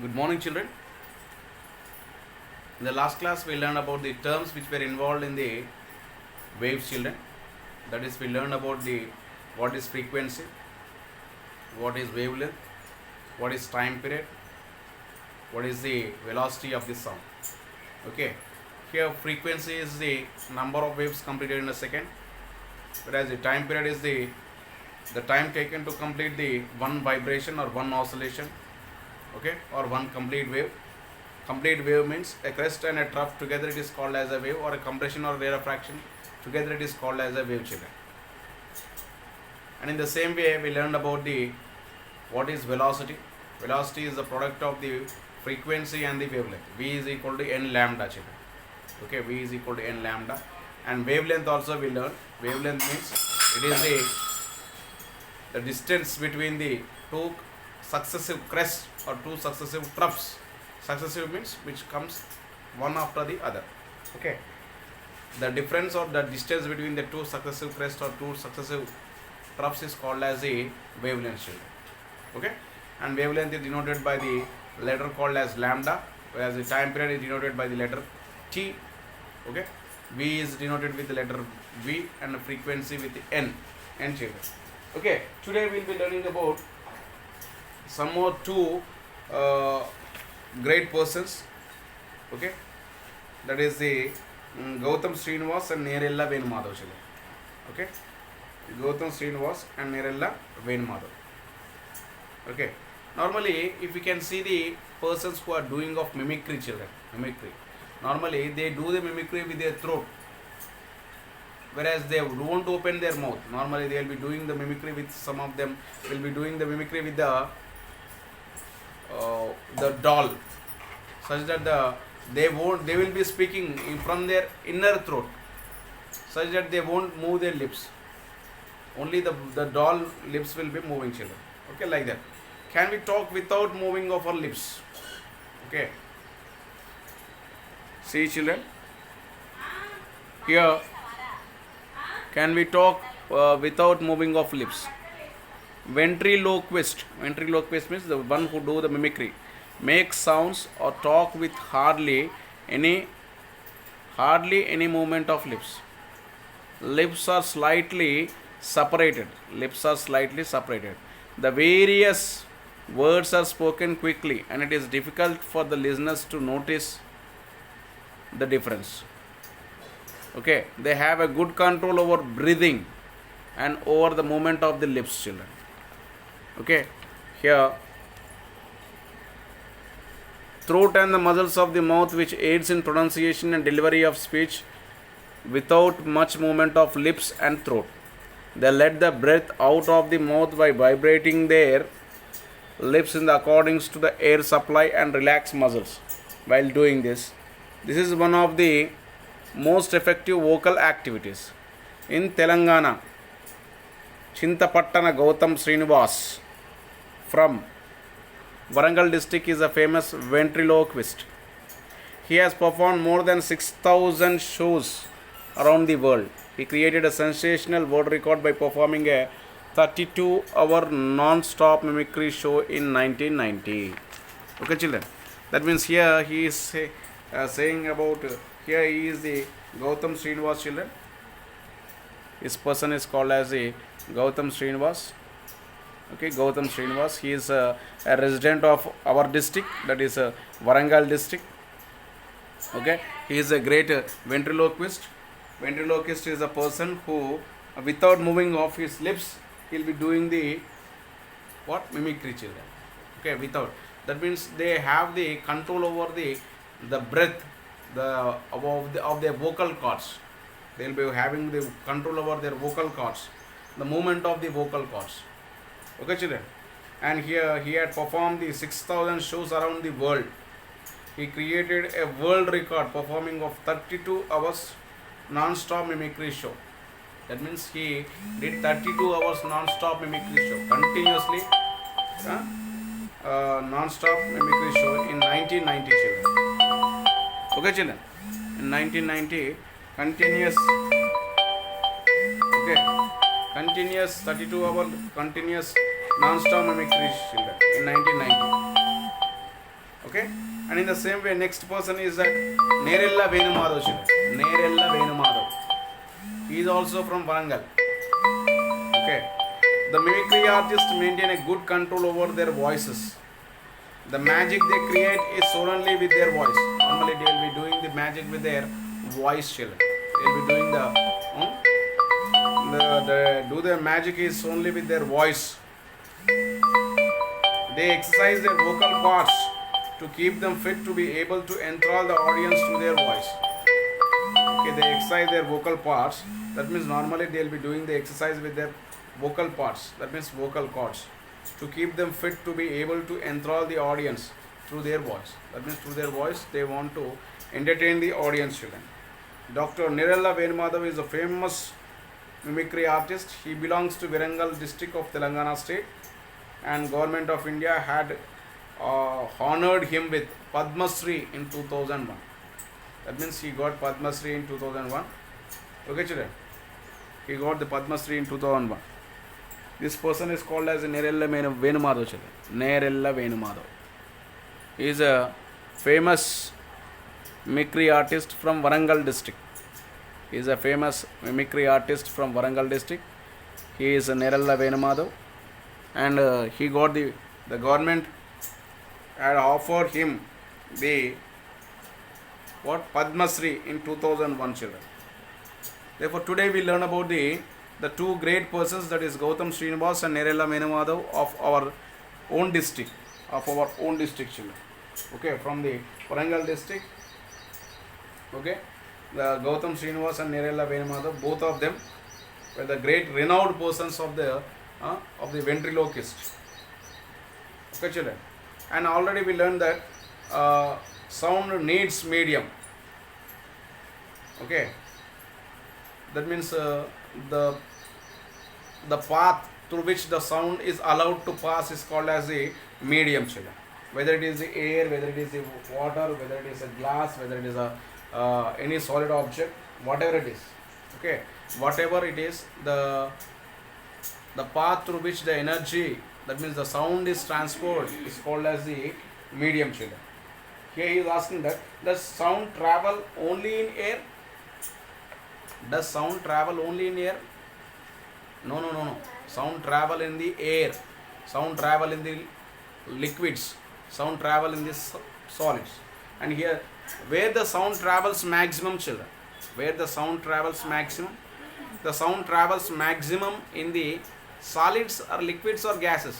Good morning, children. In the last class, we learned about the terms which were involved in the waves, children. That is, we learned about the what is frequency, what is wavelength, what is time period, what is the velocity of the sound. Okay. Here, frequency is the number of waves completed in a second, whereas the time period is the time taken to complete the one vibration or one oscillation. Okay, or one complete wave. Complete wave means a crest and a trough together it is called as a wave, or a compression or rarefaction together it is called as a wave, children. And in the same way, we learned about the what is velocity. Velocity is the product of the frequency and the wavelength. V is equal to n lambda, children. Okay, V is equal to n lambda. And wavelength also we learned. Wavelength means it is the distance between the two successive crests or two successive troughs. Successive means which comes one after the other. Okay, the difference or the distance between the two successive crests or two successive troughs is called as a wavelength, children. Okay, and wavelength is denoted by the letter called as lambda, whereas the time period is denoted by the letter t. Okay, V is denoted with the letter V, and the frequency with the n children. Okay, today we will be learning about some more two great persons. Okay, that is the Gautam Srinivas and Nerella Venumadhav, children. Okay, Gautam Srinivas and Nerella Venumadhav. Okay, normally if you can see the persons who are doing of mimicry, children, mimicry, normally they do the mimicry with their throat, whereas they won't open their mouth. Normally they will be doing the mimicry with, some of them will be doing the mimicry with the doll, such that they will be speaking from their inner throat, such that they won't move their lips. Only the doll lips will be moving, children. Okay, like that. Can we talk without moving of our lips? Okay. See, children. Here, can we talk without moving of lips? Ventriloquist means the one who do the mimicry, make sounds or talk with hardly any movement of lips. Lips are slightly separated. The various words are spoken quickly, and it is difficult for the listeners to notice the difference. Okay, they have a good control over breathing and over the movement of the lips, children. Okay, here, throat and the muscles of the mouth which aids in pronunciation and delivery of speech without much movement of lips and throat. They let the breath out of the mouth by vibrating their lips in the accordance to the air supply and relax muscles while doing this. This is one of the most effective vocal activities. In Telangana, Chintapattana Gautam Srinivas from Warangal district is a famous ventriloquist. He has performed more than 6,000 shows around the world. He created a sensational world record by performing a 32-hour non-stop mimicry show in 1990. Okay, children. That means here he is saying about, here he is the Gautam Srinivas, children. His person is called as the Gautam Srinivas. Okay, Gautam Srinivas. He is a resident of our district, that is Warangal district. Okay, he is a great ventriloquist. Ventriloquist is a person who, without moving off his lips, he will be doing the mimicry, children. Okay, without. That means they have the control over the breath, of their vocal cords. They will be having the control over their vocal cords, the movement of the vocal cords. Okay, children. And here he had performed the 6,000 shows around the world. He created a world record performing of 32 hours non-stop mimicry show. That means he did 32 hours non-stop mimicry show continuously, non-stop mimicry show in 1990, children. Okay, children. In 1990, continuous 32-hour continuous non-stop mimicry, children, in 1990. And in the same way, next person is that Nerella Venumadhav children. Nerella Venumadhav. He is also from Varangal. Okay. The mimicry artists maintain a good control over their voices. The magic they create is solely with their voice. Normally they will be doing the magic with their voice children. They will be doing their magic is only with their voice. They exercise their vocal parts to keep them fit to be able to enthrall the audience through their voice. Okay, they exercise their vocal parts. That means normally they will be doing the exercise with their vocal parts. That means vocal cords. To keep them fit to be able to enthrall the audience through their voice. That means through their voice they want to entertain the audience children. Dr. Nerella Venumadhav is a famous mimicry artist. He belongs to Warangal district of Telangana state, and Government of India had honored him with Padma Shri in 2001. That means he got Padma Shri in 2001. Okay children, he got the Padma Shri in 2001. This person is called as Nerella Venumadhav children. Nerella Venumadhav. He is a famous mimicry artist from Warangal district. He is a famous mimicry artist from Warangal district. He is Nerella Venumadhav, and he got the government had offered him the Padma Shri in 2001 children. Therefore today we learn about the two great persons, that is Gautam Srinivas and Nerella Venumadhav of our own district children. Okay, from the Warangal district. Okay, the Gautam Srinivas and Nerella Venumadhav, both of them were the great renowned persons of the ventriloquist. Okay children, and already we learned that sound needs medium. Okay, that means the path through which the sound is allowed to pass is called as a medium children. Whether it is the air, whether it is the water, whether it is a glass, whether it is a any solid object, whatever it is. Okay, whatever it is, the path through which the energy, that means the sound is transferred, is called as the medium children. Here he is asking that, does sound travel only in air? Does sound travel only in air? No. Sound travel in the air. Sound travel in the liquids. Sound travel in the solids. And here, where the sound travels maximum children? Where the sound travels maximum? The sound travels maximum in the solids or liquids or gases.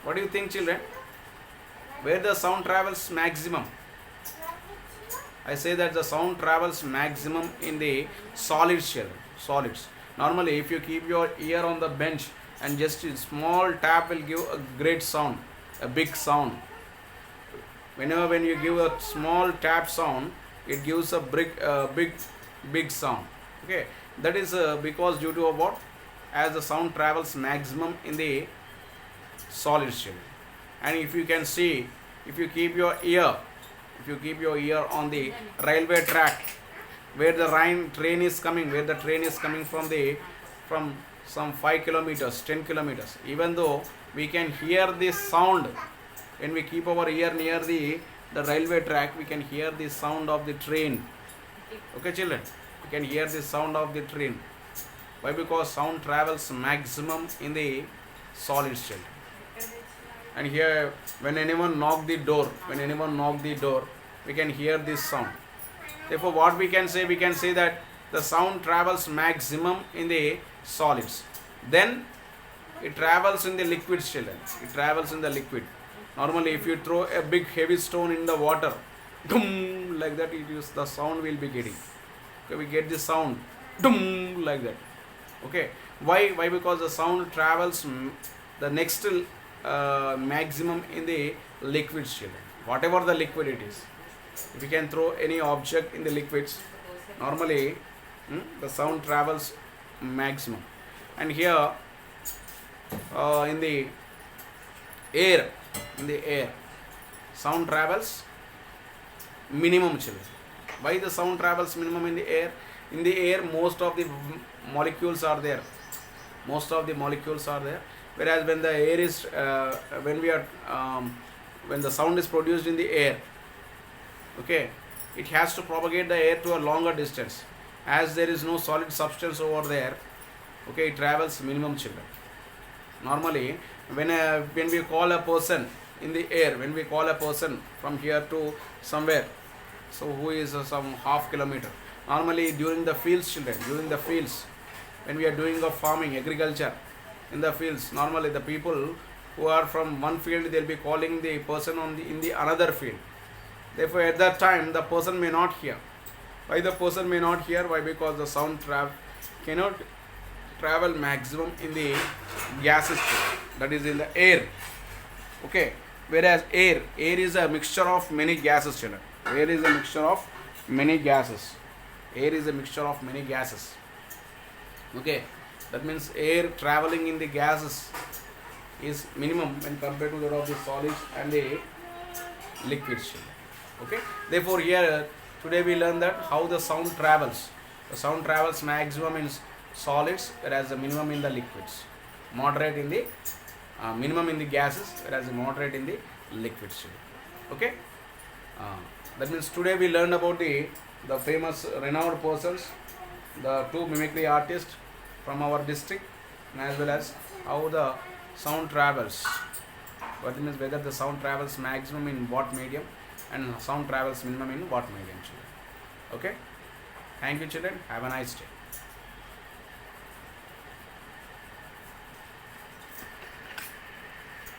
What do you think children? Where the sound travels maximum? I say that the sound travels maximum in the solids children. Solids. Normally if you keep your ear on the bench and just a small tap will give a great sound, a big sound. Whenever when you give a small tap sound, it gives a big sound. Okay, that is because due to what? As the sound travels maximum in the solids children. And if you can see, if you keep your ear on the railway track, where the train is coming from some 5 kilometers, 10 kilometers, even though we can hear this sound, when we keep our ear near the railway track, we can hear the sound of the train. Okay children, we can hear the sound of the train. Why? Because sound travels maximum in the solids children. And here, when anyone knock the door, we can hear this sound. Therefore, what we can say that the sound travels maximum in the solids. Then it travels in the liquids children. It travels in the liquid. Normally, if you throw a big heavy stone in the water, dum, like that, the sound will be getting. Okay, we get this sound, dum, like that. Okay, why? Because the sound travels the next maximum in the liquids children. Whatever the liquid it is. If you can throw any object in the liquids, normally the sound travels maximum. And here in the air, sound travels minimum children. Why the sound travels minimum in the air? In the air, most of the molecules are there. Whereas when the air is, when we are when the sound is produced in the air, okay, it has to propagate the air to a longer distance. As there is no solid substance over there, okay, it travels minimum, children. Normally, when we call a person in the air, when we call a person from here to somewhere, so who is some half kilometer, normally during the fields, children, during the fields, when we are doing a farming, agriculture in the fields, normally the people who are from one field, they'll be calling the person in the another field. Therefore, at that time, the person may not hear. Why the person may not hear? Why? Because the sound cannot travel maximum in the gases, that is in the air. Okay. Whereas air is a mixture of many gases, children. Air is a mixture of many gases. Air is a mixture of many gases. Okay. That means air traveling in the gases is minimum when compared to that of the solids and the liquids, children. Okay. Therefore, here today we learn that how the sound travels. The sound travels maximum in solids, whereas the minimum in the liquids. Moderate in the minimum in the gases, whereas the moderate in the liquids. Okay. That means today we learned about the famous renowned persons, the two mimicry artists from our district, and as well as how the sound travels. What means whether the sound travels maximum in what medium and sound travels minimum in what medium, children. Okay. Thank you, children. Have a nice day.